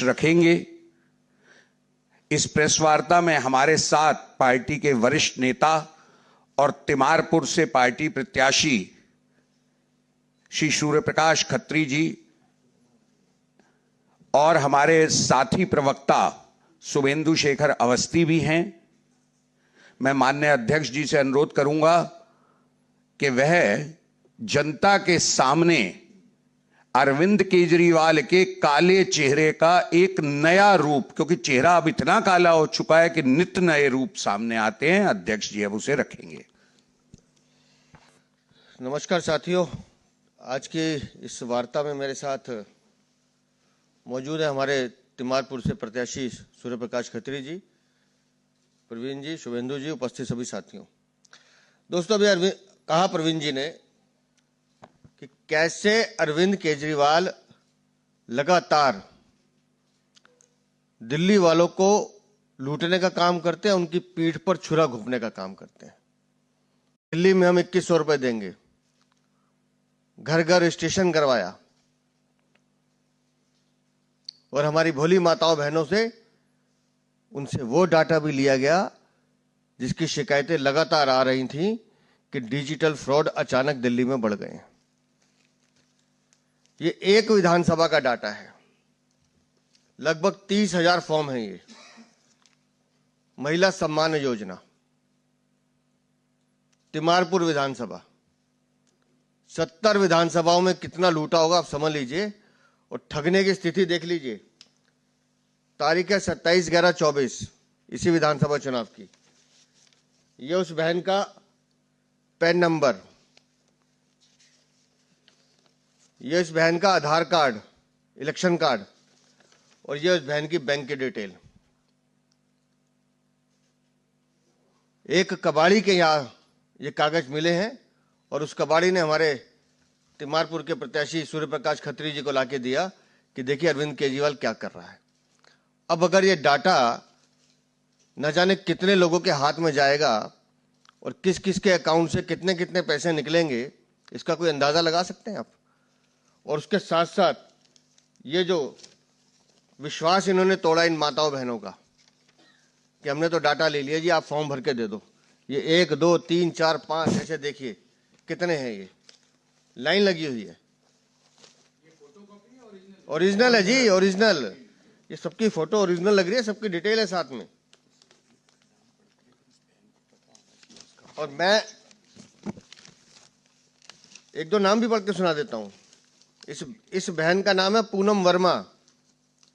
पक्ष रखेंगे। इस प्रेस वार्ता में हमारे साथ पार्टी के वरिष्ठ नेता और तिमारपुर से पार्टी प्रत्याशी श्री सूर्य प्रकाश खत्री जी और हमारे साथी प्रवक्ता शुभेंदु शेखर अवस्थी भी हैं। मैं माननीय अध्यक्ष जी से अनुरोध करूंगा कि वह जनता के सामने अरविंद केजरीवाल के काले चेहरे का एक नया रूप, क्योंकि चेहरा अब इतना काला हो चुका है कि नित्य नए रूप सामने आते हैं, अध्यक्ष जी अब उसे रखेंगे। नमस्कार साथियों, आज की इस वार्ता में मेरे साथ मौजूद है हमारे तिमारपुर से प्रत्याशी सूर्य प्रकाश खत्री जी, प्रवीण जी, शुभेंदु जी, उपस्थित सभी साथियों। दोस्तों, अभी कहा प्रवीण जी ने कि कैसे अरविंद केजरीवाल लगातार दिल्ली वालों को लूटने का काम करते हैं, उनकी पीठ पर छुरा घोंपने का काम करते हैं। दिल्ली में हम 2100 रुपए देंगे, घर घर रजिस्ट्रेशन करवाया और हमारी भोली माताओं बहनों से उनसे वो डाटा भी लिया गया जिसकी शिकायतें लगातार आ रही थीं कि डिजिटल फ्रॉड अचानक दिल्ली में बढ़ गए हैं। ये एक विधानसभा का डाटा है, लगभग 30,000 फॉर्म है। ये महिला सम्मान योजना, तिमारपुर विधानसभा, 70 विधानसभाओं में कितना लूटा होगा आप समझ लीजिए। और ठगने की स्थिति देख लीजिए। तारीख है 27/11/24 इसी विधानसभा चुनाव की। ये उस बहन का पैन नंबर, ये उस बहन का आधार कार्ड, इलेक्शन कार्ड, और ये उस बहन की बैंक की डिटेल। एक कबाड़ी के यहां ये कागज मिले हैं और उस कबाड़ी ने हमारे तिमारपुर के प्रत्याशी सूर्य प्रकाश खत्री जी को लाके दिया कि देखिए अरविंद केजरीवाल क्या कर रहा है। अब अगर ये डाटा न जाने कितने लोगों के हाथ में जाएगा और किस किस के अकाउंट से कितने कितने पैसे निकलेंगे, इसका कोई अंदाजा लगा सकते हैं आप। और उसके साथ साथ ये जो विश्वास इन्होंने तोड़ा इन माताओं बहनों का कि हमने तो डाटा ले लिया जी, आप फॉर्म भर के दे दो। ये 1 2 3 4 5 ऐसे देखिए कितने हैं, ये लाइन लगी हुई है। ओरिजिनल है जी, ओरिजिनल। ये सबकी फोटो ओरिजिनल लग रही है, सबकी डिटेल है साथ में। और मैं एक दो नाम भी पढ़ के सुना देता हूं। इस बहन का नाम है पूनम वर्मा।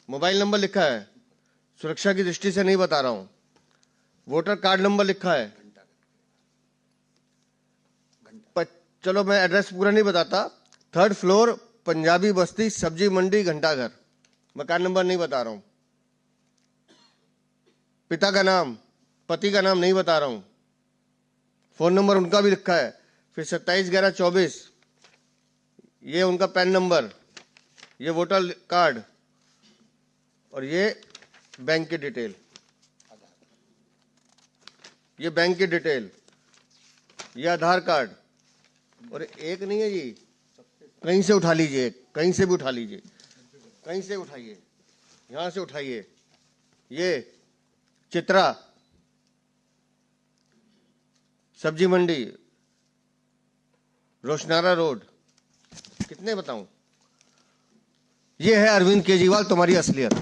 मोबाइल नंबर लिखा है, सुरक्षा की दृष्टि से नहीं बता रहा हूं। वोटर कार्ड नंबर लिखा है। चलो मैं एड्रेस पूरा नहीं बताता। 3rd फ्लोर, पंजाबी बस्ती, सब्जी मंडी, घंटाघर। मकान नंबर नहीं बता रहा हूं। पिता का नाम, पति का नाम नहीं बता रहा हूं। फोन नंबर उनका भी लिखा है। फिर 27/11/24 ये उनका पैन नंबर, ये वोटर कार्ड और ये बैंक की डिटेल। ये बैंक की डिटेल, ये आधार कार्ड। और एक नहीं है जी, कहीं से उठा लीजिए, कहीं से भी उठा लीजिए, कहीं से उठाइए, यहां से उठाइए। ये चित्रा, सब्जी मंडी, रोशनारा रोड। कितने बताऊं? ये है अरविंद केजरीवाल, तुम्हारी असलियत।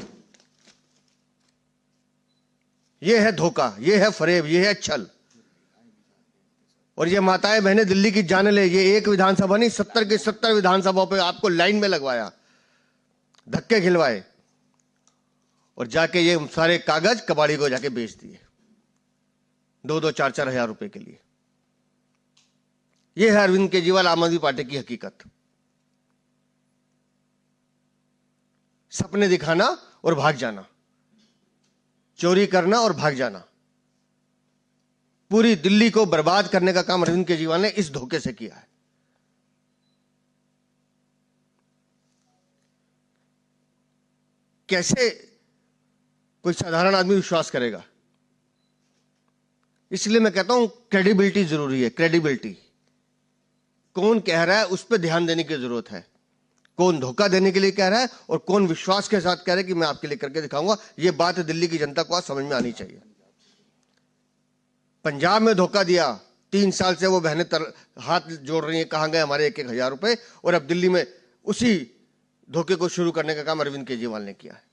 ये है धोखा, ये है फरेब, ये है छल। और ये माताएं बहनें दिल्ली की जाने ले, ये एक विधानसभा नहीं, 70 के 70 विधानसभाओं पे आपको लाइन में लगवाया, धक्के खिलवाए और जाके ये सारे कागज कबाड़ी को जाके बेच दिए 2-2 4-4 हजार रुपए के लिए। ये है अरविंद केजरीवाल, आम आदमी पार्टी की हकीकत। सपने दिखाना और भाग जाना, चोरी करना और भाग जाना। पूरी दिल्ली को बर्बाद करने का काम अरविंद केजरीवाल ने इस धोखे से किया है। कैसे कोई साधारण आदमी विश्वास करेगा? इसलिए मैं कहता हूं क्रेडिबिलिटी जरूरी है। क्रेडिबिलिटी, कौन कह रहा है उस पर ध्यान देने की जरूरत है। कौन धोखा देने के लिए कह रहा है और कौन विश्वास के साथ कह रहा है कि मैं आपके लिए करके दिखाऊंगा। ये बात दिल्ली की जनता को आज समझ में आनी चाहिए। पंजाब में धोखा दिया, 3 साल से वो बहनें हाथ जोड़ रही हैं, कहां गए हमारे 1-1 हजार रुपए, और अब दिल्ली में उसी धोखे को शुरू करने का काम अरविंद केजरीवाल ने किया है।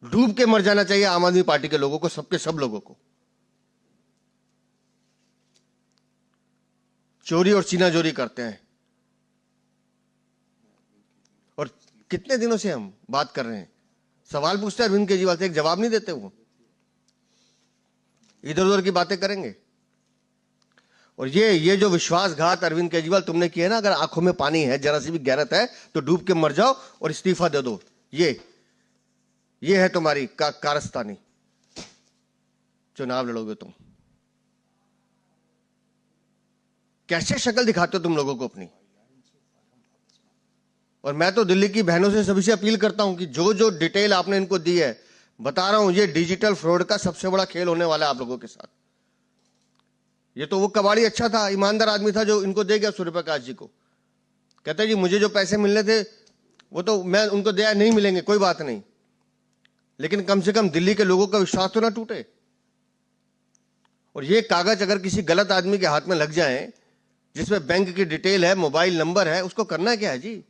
डूब के मर जाना चाहिए आम आदमी पार्टी के लोगों को, सबके सब लोगों को। चोरी और सीनाजोरी करते हैं, और कितने दिनों से हम बात कर रहे हैं, सवाल पूछते हैं अरविंद केजरीवाल से, एक जवाब नहीं देते, वो इधर उधर की बातें करेंगे। और ये जो विश्वासघात अरविंद केजरीवाल तुमने किया है ना, अगर आंखों में पानी है, जरा सी भी गैरत है, तो डूब के मर जाओ और इस्तीफा दे दो। ये है तुम्हारी कारस्तानी। चुनाव लड़ोगे तुम, कैसे शक्ल दिखाते हो तुम लोगों को अपनी। और मैं तो दिल्ली की बहनों से सभी से अपील करता हूं कि जो डिटेल आपने इनको दी है, बता रहा हूं, ये डिजिटल फ्रॉड का सबसे बड़ा खेल होने वाला है आप लोगों के साथ। ये तो वो कबाड़ी अच्छा था, ईमानदार आदमी था, जो इनको दे गया सूर्य प्रकाश जी को। कहते जी मुझे जो पैसे मिलने थे वो तो मैं उनको दिया, नहीं मिलेंगे, कोई बात नहीं, लेकिन कम से कम दिल्ली के लोगों का विश्वास तो ना टूटे। और ये कागज अगर किसी गलत आदमी के हाथ में लग जाए, जिसमें बैंक की डिटेल है, मोबाइल नंबर है, उसको करना क्या है जी।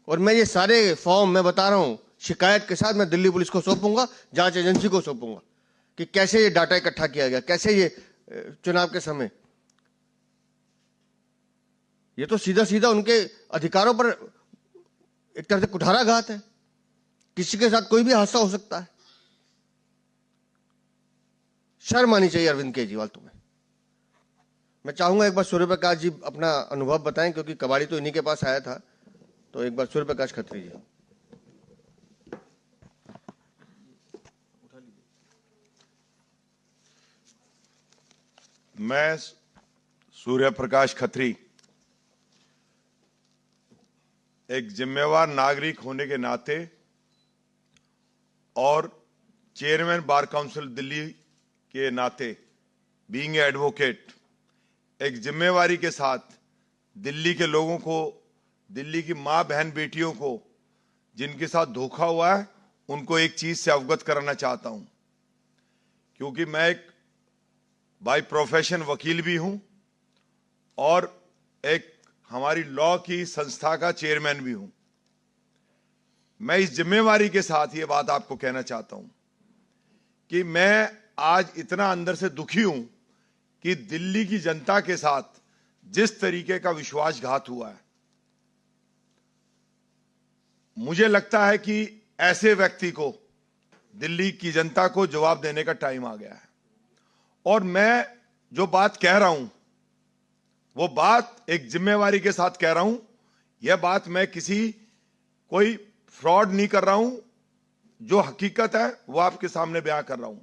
और मैं ये सारे फॉर्म मैं बता रहा हूं, शिकायत के साथ मैं दिल्ली पुलिस को सौंपूंगा, जांच एजेंसी को सौंपूंगा, कि कैसे ये डाटा इकट्ठा किया गया, कैसे ये चुनाव के समय, ये तो सीधा सीधा उनके अधिकारों पर एक तरह से कुठाराघात है। किसी के साथ कोई भी हादसा हो सकता है। शर्म आनी चाहिए अरविंद केजरीवाल तुम्हें। मैं चाहूंगा एक बार सूर्य प्रकाश जी अपना अनुभव बताएं, क्योंकि कबाड़ी तो इन्हीं के पास आया था, तो एक बार सूर्य प्रकाश खत्री जी। मैं सूर्य प्रकाश खत्री एक जिम्मेवार नागरिक होने के नाते और चेयरमैन बार काउंसिल दिल्ली के नाते, बीइंग एडवोकेट, एक जिम्मेवारी के साथ दिल्ली के लोगों को, दिल्ली की मां बहन बेटियों को जिनके साथ धोखा हुआ है, उनको एक चीज से अवगत कराना चाहता हूं। क्योंकि मैं एक बाय प्रोफेशन वकील भी हूं और एक हमारी लॉ की संस्था का चेयरमैन भी हूं। मैं इस जिम्मेवारी के साथ ये बात आपको कहना चाहता हूं कि मैं आज इतना अंदर से दुखी हूं कि दिल्ली की जनता के साथ जिस तरीके का विश्वासघात हुआ है, मुझे लगता है कि ऐसे व्यक्ति को, दिल्ली की जनता को जवाब देने का टाइम आ गया है। और मैं जो बात कह रहा हूं, वो बात एक जिम्मेवारी के साथ कह रहा हूं। यह बात मैं कोई फ्रॉड नहीं कर रहा हूं, जो हकीकत है वो आपके सामने बयां कर रहा हूं।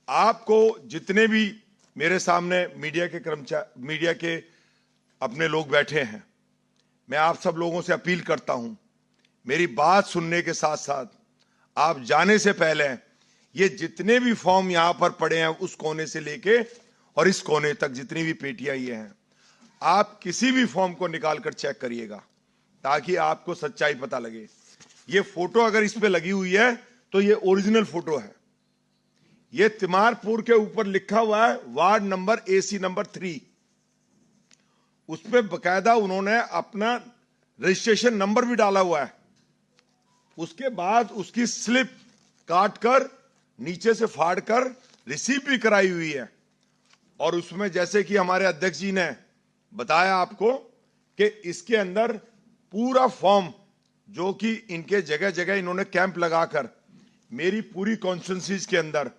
आपको जितने भी मेरे सामने मीडिया के अपने लोग बैठे हैं, मैं आप सब लोगों से अपील करता हूं, मेरी बात सुनने के साथ साथ आप जाने से पहले ये जितने भी फॉर्म यहां पर पड़े हैं, उस कोने से लेके और इस कोने तक जितनी भी पेटियां ये हैं, आप किसी भी फॉर्म को निकालकर चेक करिएगा ताकि आपको सच्चाई पता लगे। ये फोटो अगर इस पे लगी हुई है तो ये ओरिजिनल फोटो है। ये तिमारपुर के ऊपर लिखा हुआ है वार्ड नंबर AC नंबर 3, उस पे बकायदा उन्होंने अपना रजिस्ट्रेशन नंबर भी डाला हुआ है। उसके बाद उसकी स्लिप काट कर नीचे से फाड़ कर रिसीव भी कराई हुई है। और उसमें जैसे कि हमारे अध्यक्ष जी ने बताया आपको कि इसके अंदर पूरा फॉर्म, जो कि इनके जगह जगह इन्होंने कैंप लगाकर मेरी पूरी कॉन्स्टिट्यूंसीज के अंदर,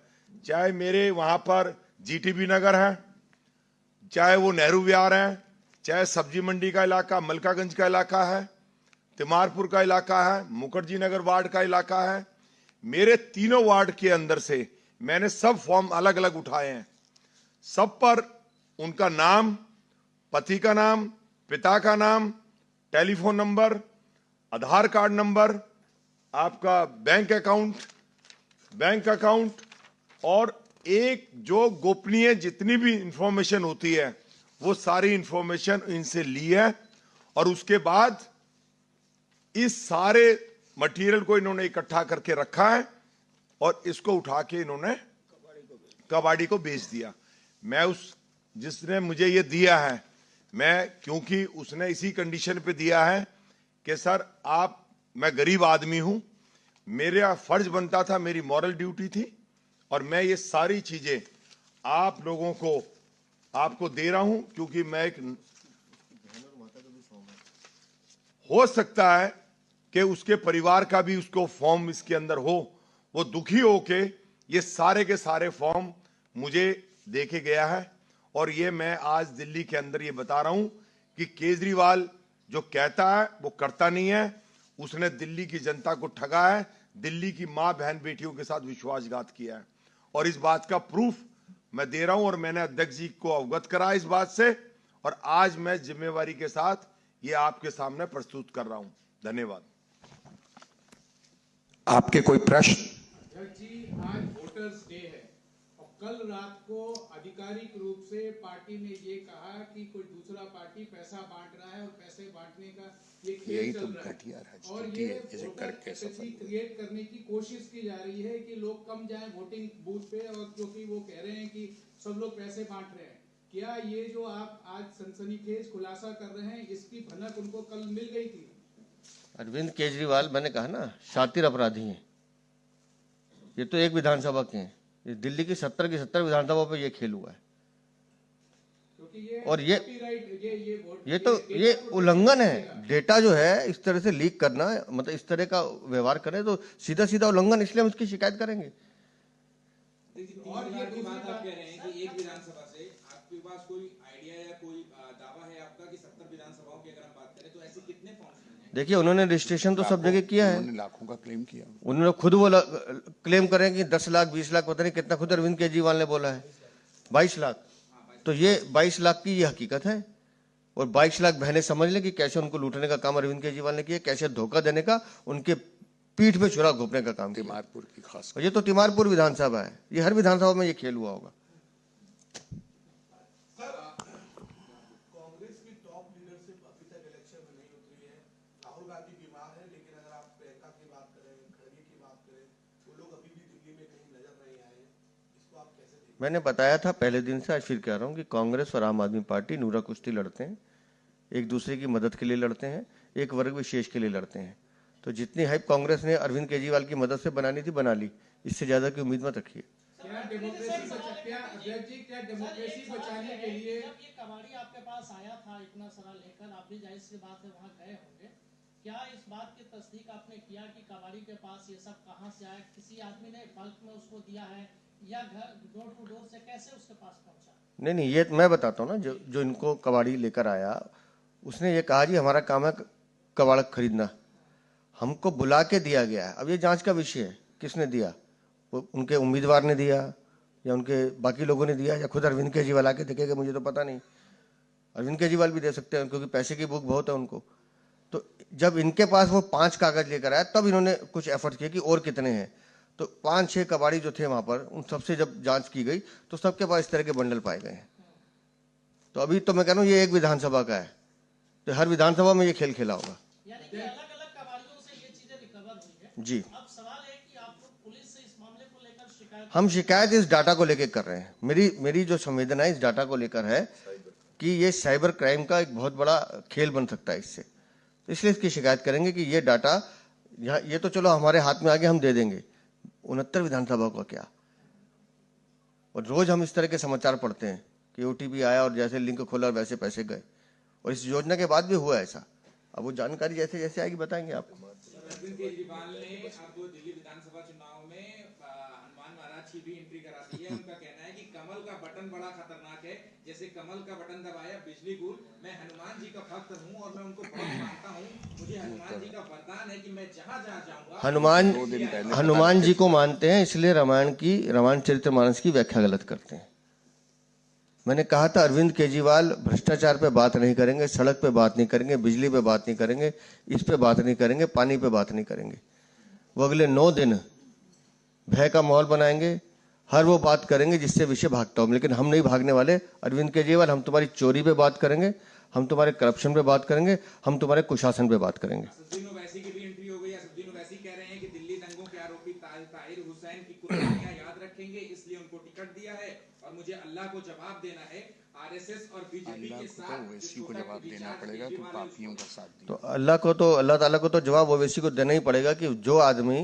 चाहे मेरे वहां पर GTB नगर है, चाहे वो नेहरू विहार है, चाहे सब्जी मंडी का इलाका, मलकागंज का इलाका है, तिमारपुर का इलाका है, मुखर्जी नगर वार्ड का इलाका है, मेरे तीनों वार्ड के अंदर से मैंने सब फॉर्म अलग अलग उठाए हैं। सब पर उनका नाम, पति का नाम, पिता का नाम, टेलीफोन नंबर, आधार कार्ड नंबर, आपका बैंक अकाउंट और एक जो गोपनीय जितनी भी इंफॉर्मेशन होती है वो सारी इंफॉर्मेशन इनसे ली है और उसके बाद इस सारे मटेरियल को इन्होंने इकट्ठा करके रखा है और इसको उठा के इन्होंने कबाड़ी को बेच दिया। मैं उस जिसने मुझे ये दिया है, मैं क्योंकि उसने इसी कंडीशन पे दिया है कि सर मैं गरीब आदमी हूं, मेरा फर्ज बनता था, मेरी मॉरल ड्यूटी थी और मैं ये सारी चीजें आप लोगों को आपको दे रहा हूं क्योंकि मैं एक हो सकता है कि उसके परिवार का भी उसको फॉर्म इसके अंदर हो, वो दुखी होके ये सारे के सारे फॉर्म मुझे देके गया है। और ये मैं आज दिल्ली के अंदर ये बता रहा हूं कि केजरीवाल जो कहता है वो करता नहीं है। उसने दिल्ली की जनता को ठगा है, दिल्ली की मां बहन बेटियों के साथ विश्वासघात किया है और इस बात का प्रूफ मैं दे रहा हूं और मैंने अध्यक्ष जी को अवगत करा इस बात से और आज मैं जिम्मेवारी के साथ ये आपके सामने प्रस्तुत कर रहा हूं। धन्यवाद। आपके कोई प्रश्न? अध्यक्ष जी, आज वोटर्स डे है और कल रात को आधिकारिक रूप से पार्टी ने ये कहा कि कोई दूसरा पार्टी पैसा बांट रहा है और पैसे बांटने का ये खेल चल रहा है और ये क्रिएट करने की कोशिश की जा रही है कि लोग कम जाएं वोटिंग बूथ पे और क्योंकि वो कह रहे हैं कि सब लोग पैसे बांट रहे हैं। क्या ये जो आप आज सनसनीखेज खुलासा कर रहे हैं इसकी भनक उनको कल मिल गई थी? अरविंद केजरीवाल, मैंने कहा ना, शातिर अपराधी हैं। ये तो एक विधानसभा के हैं, ये दिल्ली की 70 की 70 विधानसभा पे ये खेल हुआ है और ये उल्लंघन है। डेटा जो है इस तरह से लीक करना, मतलब इस तरह का व्यवहार करें तो सीधा सीधा उल्लंघन, इसलिए हम इसकी शिकायत करेंगे। और ये दूसरी बात आप कह रहे हैं कि एक विधानसभा से आपके पास कोई आइडिया या कोई दावा है आपका कि 70 विधानसभाओं की अगर हम बात करें तो ऐसे कितने फॉर्म्स हैं? देखिए, उन्होंने रजिस्ट्रेशन तो सब जगह किया है, उन्होंने लाखों का क्लेम किया। उन्होंने खुद वो क्लेम करें कि 10 लाख 20 लाख, पता नहीं कितना, खुद अरविंद केजरीवाल ने बोला है 22 लाख। तो ये 22 लाख की ये हकीकत है और 22 लाख बहनें समझ लें कि कैसे उनको लूटने का काम अरविंद केजरीवाल ने किया, कैसे धोखा देने का, उनके पीठ पे छुरा घोपने का काम किया। तिमारपुर की खास, और ये तो तिमारपुर विधानसभा है, ये हर विधानसभा में ये खेल हुआ होगा। कांग्रेस की टॉप लीडरशिप अभी तक इलेक्शन में नहीं उतरी है। राहुल गांधी बीमार है, लेकिन अगर आप प्रियंका की बात करें, खड़गे की बात करें, वो लोग अभी भी दिल्ली में कहीं नजर नहीं आए हैं। इसको आप कैसे देखते हैं? मैंने बताया था पहले दिन से, आज फिर कह रहा हूँ कि कांग्रेस और आम आदमी पार्टी नूरा कुश्ती लड़ते हैं, एक दूसरे की मदद के लिए लड़ते हैं, एक वर्ग विशेष के लिए लड़ते हैं। तो जितनी हाइप कांग्रेस ने अरविंद केजरीवाल की मदद से बनानी थी बना ली, इससे ज्यादा की उम्मीद मत रखिए। क्या डेमोक्रेसी बचाने के लिए जब ये कबाड़ी आपके पास आया था इतना सारा लेकर, आप भी जाहिर सी बात है वहाँ गए होंगे, क्या इस बात की तस्दीक आपने किया कि कबाड़ी के पास ये सब कहाँ से आया? किसी आदमी ने बल्क में उसको दिया है या घर डोर टू डोर से कैसे उसके पास पहुंचा? नहीं, ये मैं बताता हूँ ना, जो इनको कबाड़ी लेकर आया उसने ये कहा जी हमारा काम है कबाड़ खरीदना, हमको बुला के दिया गया है। अब ये जांच का विषय है, किसने दिया, वो उनके उम्मीदवार ने दिया या उनके बाकी लोगों ने दिया या खुद अरविंद केजरीवाल आके देखेगा, मुझे तो पता नहीं। अरविंद केजरीवाल भी दे सकते हैं क्योंकि पैसे की भूख बहुत है उनको। तो जब इनके पास वो 5 कागज लेकर आया तब इन्होंने कुछ एफर्ट किए कि और कितने हैं। तो 5-6 कबाड़ी जो थे वहां पर, उन सबसे जब जांच की गई तो सबके पास इस तरह के बंडल पाए गए हैं। तो अभी तो मैं कह रहा हूँ ये एक विधानसभा का है, तो हर विधानसभा में ये खेल खेला होगा। यानी कि अलग-अलग कबाड़ियों से ये चीजें रिकवर हुई है। जी, अब सवाल है कि आप लोग पुलिस से इस मामले को लेकर शिकायत, हम शिकायत इस डाटा को लेकर कर रहे हैं। मेरी जो संवेदना है इस डाटा को लेकर है कि ये साइबर क्राइम का एक बहुत बड़ा खेल बन सकता है इससे, तो इसलिए इसकी शिकायत करेंगे कि ये डाटा ये तो चलो हमारे हाथ में आगे हम दे देंगे, 69 विधानसभा का क्या। और रोज हम इस तरह के समाचार पढ़ते हैं कि ओटीपी आया और जैसे लिंक खोला वैसे पैसे गए, और इस योजना के बाद भी हुआ ऐसा। अब वो जानकारी जैसे जैसे आएगी बताएंगे आपको। अरविंद केजरीवाल ने अब दिल्ली विधानसभा चुनाव में हनुमान महाराज की भी एंट्री करा दी है। उनका कहना है कि कमल का बटन बड़ा खतरनाक है, जैसे कमल का बटन दबाया बिजली गुल। मैं हनुमान जी का भक्त हूँ और मैं उनको बहुत मानता हूँ, मुझे हनुमान जी का वरदान है कि मैं जहाँ जहाँ जाऊंगा। हनुमान जी को मानते हैं, इसलिए रामायण चरितमानस की व्याख्या गलत करते हैं। मैंने कहा था अरविंद केजरीवाल भ्रष्टाचार पे बात नहीं करेंगे, सड़क पे बात नहीं करेंगे, बिजली पे बात नहीं करेंगे, इस पे बात नहीं करेंगे, पानी पे बात नहीं करेंगे। वो अगले 9 दिन भय का माहौल बनाएंगे, हर वो बात करेंगे जिससे विषय भागता हो, लेकिन हम नहीं भागने वाले। अरविंद केजरीवाल, हम तुम्हारी चोरी पे बात करेंगे, हम तुम्हारे करप्शन पे बात करेंगे, हम तुम्हारे कुशासन पे बात करेंगे। असदुद्दीन ओवैसी की भी एंट्री हो गई। असदुद्दीन ओवैसी कह रहे हैं कि दिल्ली दंगों के आरोपी ताहिर हुसैन की कुर्बानियां याद रखेंगे, इसलिए उनको टिकट दिया है और मुझे अल्लाह को जवाब देना है। आरएसएस और बीजेपी के साथ ओवैसी को जवाब देना पड़ेगा तो पापियों का साथ दिया। तो अल्लाह ताला को तो जवाब ओवैसी को देना ही पड़ेगा कि जो आदमी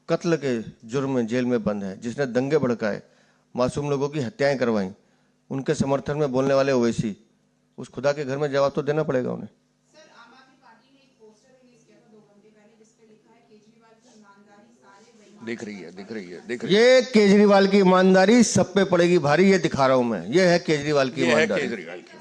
कत्ल के जुर्म में जेल में बंद है, जिसने दंगे भड़काए, मासूम लोगों की हत्याएं करवाई, उनके समर्थन में बोलने वाले ओवैसी, उस खुदा के घर में जवाब तो देना पड़ेगा उन्हें। सर, आम आदमी पार्टी ने एक पोस्टर रिलीज किया था 2 घंटे पहले, जिस पे लिखा है केजरीवाल की ईमानदारी सारे बेईमान। दिख रही है। ये केजरीवाल की ईमानदारी सब पे पड़ेगी भारी, ये दिखा रहा हूं मैं। ये है केजरीवाल की ये है ईमानदारी। केजरीवाल की